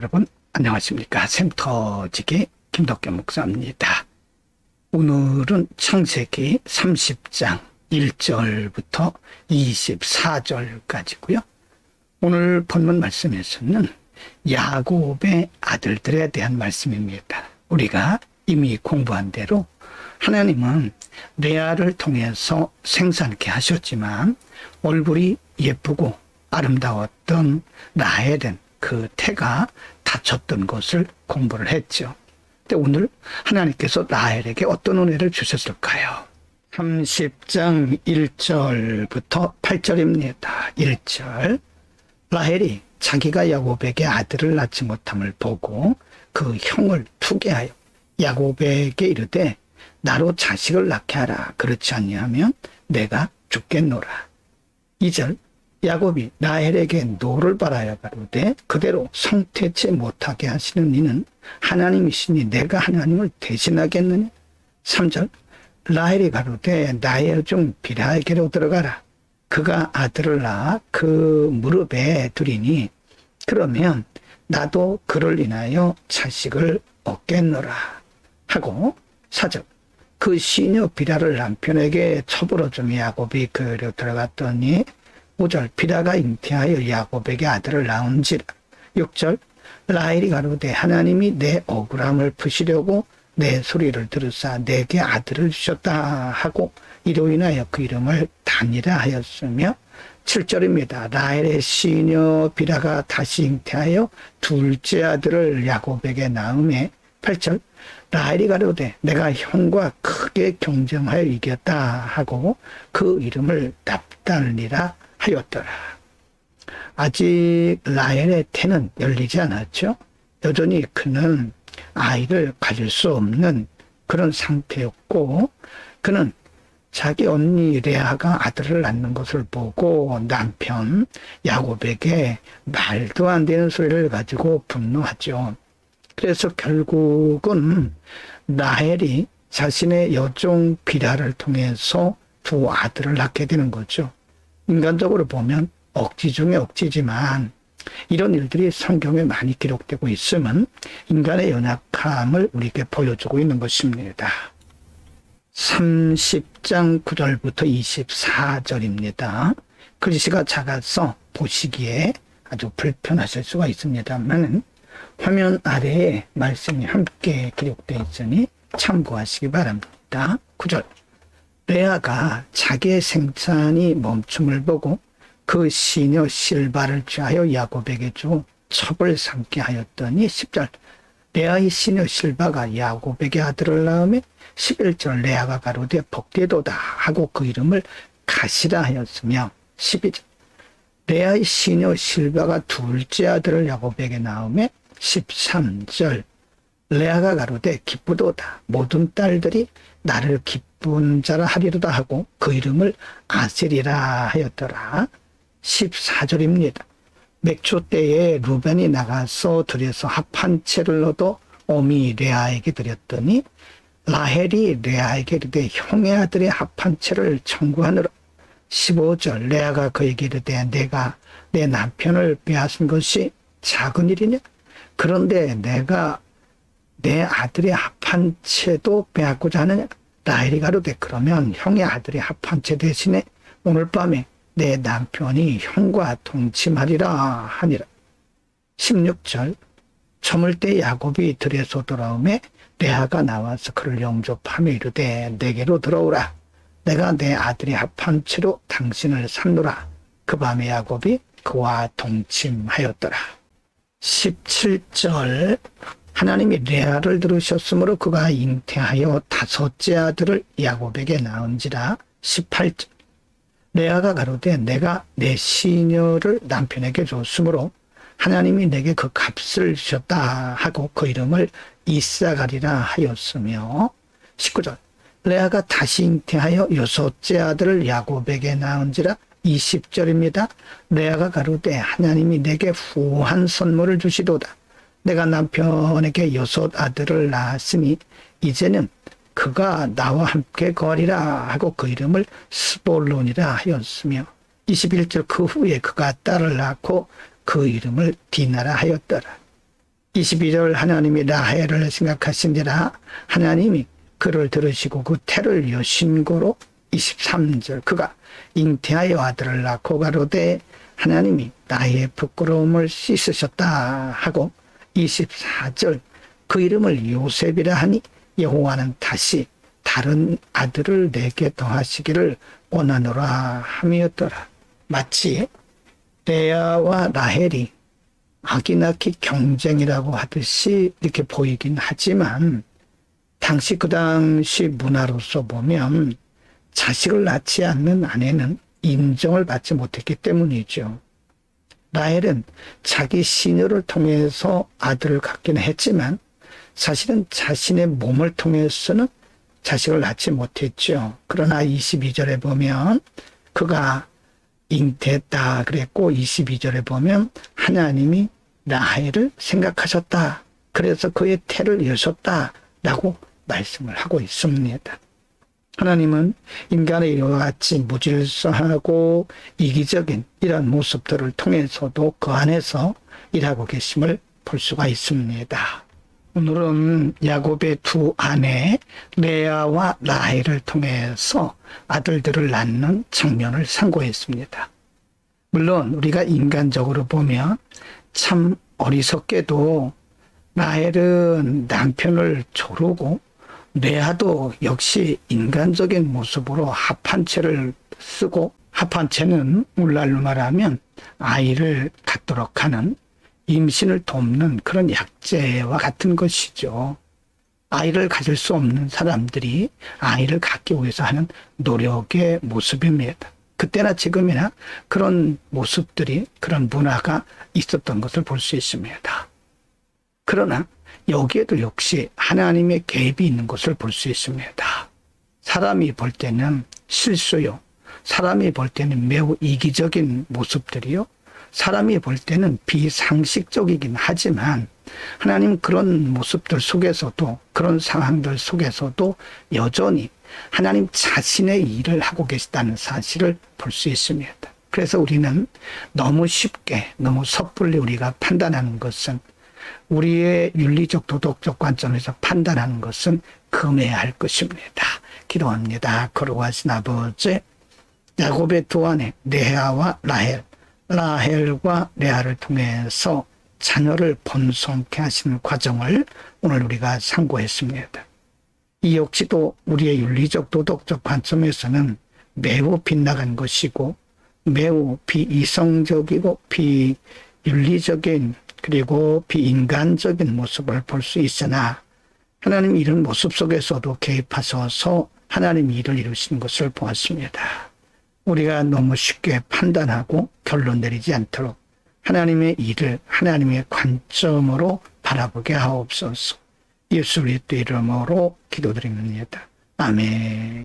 여러분 안녕하십니까. 샘터지기 김덕겸 목사입니다. 오늘은 창세기 30장 1절부터 24절까지고요. 오늘 본문 말씀에서는 야곱의 아들들에 대한 말씀입니다. 우리가 이미 공부한 대로 하나님은 레아를 통해서 생산케 하셨지만 얼굴이 예쁘고 아름다웠던 라헬은 그 태가 다쳤던 것을 공부를 했죠. 근데 오늘 하나님께서 라헬에게 어떤 은혜를 주셨을까요? 30장 1절부터 8절입니다. 1절, 라헬이 자기가 야곱에게 아들을 낳지 못함을 보고 그 형을 투게하여 야곱에게 이르되 나로 자식을 낳게 하라. 그렇지 아니하면 내가 죽겠노라. 2절, 야곱이 라헬에게 노를 바라여 가로되 그대로 성태치 못하게 하시는 이는 하나님이시니 내가 하나님을 대신하겠느냐. 3절, 라헬이 가로되 나의 여종 빌하에게로 들어가라. 그가 아들을 낳아 그 무릎에 두리니 그러면 나도 그를 인하여 자식을 얻겠노라 하고. 4절, 그 시녀 빌하를 남편에게 처벌어주며 야곱이 그로 들어갔더니 5절, 빌하가 잉태하여 야곱에게 아들을 낳은지라. 6절, 라헬이 가로되 하나님이 내 억울함을 푸시려고 내 소리를 들으사 내게 아들을 주셨다 하고 이로 인하여 그 이름을 단이라 하였으며. 7절입니다. 라헬의 시녀 빌하가 다시 잉태하여 둘째 아들을 야곱에게 낳음에. 8절, 라헬이 가로되 내가 형과 크게 경쟁하여 이겼다 하고 그 이름을 납달리라 하였더라. 아직 라헬의 태는 열리지 않았죠. 여전히 그는 아이를 가질 수 없는 그런 상태였고, 그는 자기 언니 레아가 아들을 낳는 것을 보고 남편 야곱에게 말도 안 되는 소리를 가지고 분노하죠. 그래서 결국은 라헬이 자신의 여종 빌하를 통해서 두 아들을 낳게 되는 거죠. 인간적으로 보면 억지 중에 억지지만 이런 일들이 성경에 많이 기록되고 있으면 인간의 연약함을 우리에게 보여주고 있는 것입니다. 30장 9절부터 24절입니다. 글씨가 작아서 보시기에 아주 불편하실 수가 있습니다만 화면 아래에 말씀이 함께 기록되어 있으니 참고하시기 바랍니다. 9절, 레아가 자기의 생산이 멈춤을 보고 그 시녀 실바를 취하여 야곱에게 주 첩을 삼게 하였더니. 10절, 레아의 시녀 실바가 야곱에게 아들을 낳으며. 11절, 레아가 가로되 복되도다 하고 그 이름을 가시라 하였으며. 12절, 레아의 시녀 실바가 둘째 아들을 야곱에게 낳으며. 13절, 레아가 가로되 기쁘도다 모든 딸들이 나를 기쁜 자라 하리로다 하고 그 이름을 아셀이라 하였더라. 14절입니다. 맥초 때에 루벤이 나가서 들여서 합한 채를 얻어 어미 레아에게 드렸더니 라헬이 레아에게 이르되 형의 아들의 합한 채를 청구하느라. 15절, 레아가 그에게 이르되 내가 내 남편을 빼앗은 것이 작은 일이냐. 그런데 내가 내 아들의 합한 채도 빼앗고자 하느냐. 라헬이 가로되 그러면 형의 아들의 합한 채 대신에 오늘 밤에 내 남편이 형과 동침하리라 하니라. 16절, 저물 때 야곱이 들에서 돌아오매 레아가 나와서 그를 영접하며 이르되 내게로 들어오라. 내가 내 아들의 합한 채로 당신을 삼노라. 그 밤에 야곱이 그와 동침하였더라. 17절, 하나님이 레아를 들으셨으므로 그가 잉태하여 다섯째 아들을 야곱에게 낳은지라. 18절, 레아가 가로되 내가 내 시녀를 남편에게 줬으므로 하나님이 내게 그 값을 주셨다 하고 그 이름을 이사가리라 하였으며. 19절, 레아가 다시 잉태하여 여섯째 아들을 야곱에게 낳은지라. 20절입니다. 레아가 가로되 하나님이 내게 후한 선물을 주시도다. 내가 남편에게 여섯 아들을 낳았으니 이제는 그가 나와 함께 거리라 하고 그 이름을 스볼론이라 하였으며. 21절, 그 후에 그가 딸을 낳고 그 이름을 디나라 하였더라. 22절 하나님이 라헬을 생각하신지라 하나님이 그를 들으시고 그 태를 여신 거로 23절 그가 잉태하여 아들을 낳고 가로되 하나님이 나의 부끄러움을 씻으셨다 하고 24절 그 이름을 요셉이라 하니 여호와는 다시 다른 아들을 내게 더하시기를 원하노라 함이었더라. 마치 레아와 라헬이 아기 낳기 경쟁이라고 하듯이 이렇게 보이긴 하지만 당시 그 당시 문화로서 보면 자식을 낳지 않는 아내는 인정을 받지 못했기 때문이죠. 라헬은 자기 시녀를 통해서 아들을 갖기는 했지만 사실은 자신의 몸을 통해서는 자식을 낳지 못했죠. 그러나 22절에 보면 그가 잉태했다 그랬고 22절에 보면 하나님이 라헬을 생각하셨다. 그래서 그의 태를 여셨다 라고 말씀을 하고 있습니다. 하나님은 인간의 이와 같이 무질서하고 이기적인 이런 모습들을 통해서도 그 안에서 일하고 계심을 볼 수가 있습니다. 오늘은 야곱의 두 아내 레아와 라헬을 통해서 아들들을 낳는 장면을 상고했습니다. 물론 우리가 인간적으로 보면 참 어리석게도 라헬은 남편을 조르고 레아도 역시 인간적인 모습으로 합한채를 쓰고 합한채는 오늘날로 말하면 아이를 갖도록 하는 임신을 돕는 그런 약재와 같은 것이죠. 아이를 가질 수 없는 사람들이 아이를 갖기 위해서 하는 노력의 모습입니다. 그때나 지금이나 그런 모습들이 그런 문화가 있었던 것을 볼 수 있습니다. 그러나 여기에도 역시 하나님의 개입이 있는 것을 볼 수 있습니다. 사람이 볼 때는 실수요. 사람이 볼 때는 매우 이기적인 모습들이요. 사람이 볼 때는 비상식적이긴 하지만 하나님 그런 모습들 속에서도 그런 상황들 속에서도 여전히 하나님 자신의 일을 하고 계시다는 사실을 볼 수 있습니다. 그래서 우리는 너무 쉽게 너무 섣불리 우리가 판단하는 것은 우리의 윤리적 도덕적 관점에서 판단하는 것은 금해야 할 것입니다. 기도합니다. 거룩하신 아버지, 야곱의 두 아내 레아와 라헬과 레아를 통해서 자녀를 번성케 하시는 과정을 오늘 우리가 상고했습니다. 이 역시도 우리의 윤리적 도덕적 관점에서는 매우 빗나간 것이고 매우 비이성적이고 비윤리적인 그리고 비인간적인 모습을 볼 수 있으나 하나님 이런 모습 속에서도 개입하셔서 하나님 일을 이루시는 것을 보았습니다. 우리가 너무 쉽게 판단하고 결론 내리지 않도록 하나님의 일을 하나님의 관점으로 바라보게 하옵소서. 예수 그리스도 이름으로 기도드립니다. 아멘.